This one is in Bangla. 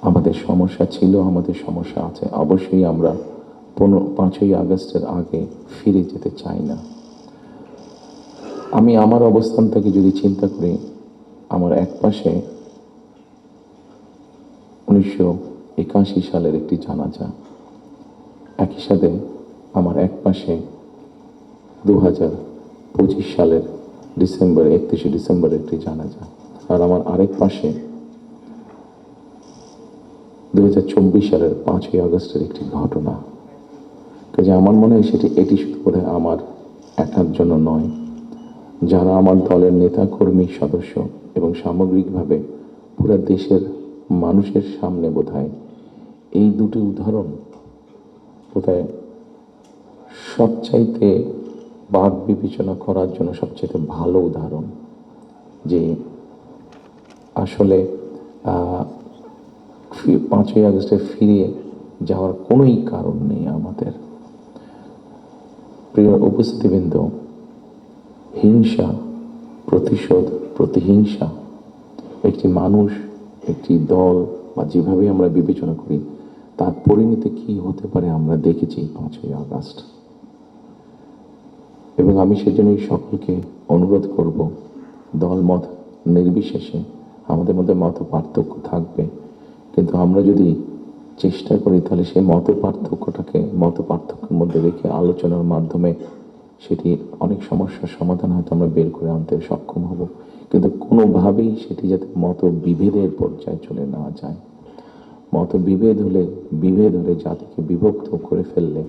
আমাদের সমস্যা ছিল, আমাদের সমস্যা আছে। অবশ্যই আমরা 5ই আগস্টের আগে ফিরে যেতে চাই না। আমি আমার অবস্থান থেকে যদি চিন্তা করি, আমার একপাশে 1981 সালের একটি জানাজা, একই সাথে আমার একপাশে 2025 সালের 31শে ডিসেম্বরের একটি জানাজা, আর আমার আরেক পাশে 2024 সালের 5ই আগস্টের একটি ঘটনা। কাজে আমার মনে হয় এটি শুধু বোধহয় আমার একার জন্য নয়, যারা আমার দলের নেতা কর্মী সদস্য এবং সামগ্রিকভাবে পুরো দেশের মানুষের সামনে বোধহয় এই দুটি উদাহরণ বোধহয় সবচাইতে বাদ বিবেচনা করার জন্য সবচাইতে ভালো উদাহরণ, যে আসলে 5ই আগস্টে ফিরে যাওয়ার কোনোই কারণ নেই আমাদের। প্রিয় উপস্থিতিবৃন্দ, হিংসা, প্রতিশোধ, প্রতিহিংসা একটি মানুষ, একটি দল বা যেভাবে আমরা বিবেচনা করি তার পরিণতি কি হতে পারে আমরা দেখেছি 5ই আগস্ট। এবং আমি সেজন্যই সকলকে অনুরোধ করব, দলমত নির্বিশেষে আমাদের মধ্যে মত পার্থক্য থাকবে, কিন্তু আমরা যদি চেষ্টা করি তাহলে সেই মত পার্থক্যের মধ্যে রেখে আলোচনার মাধ্যমে সেটি অনেক সমস্যার সমাধান হয়তো আমরা বের করে আনতে সক্ষম হব, কিন্তু কোনোভাবেই সেটি যাতে মত বিভেদের পর্যায়ে চলে না যায়। মত বিভেদ হলে জাতিকে বিভক্ত করে ফেললে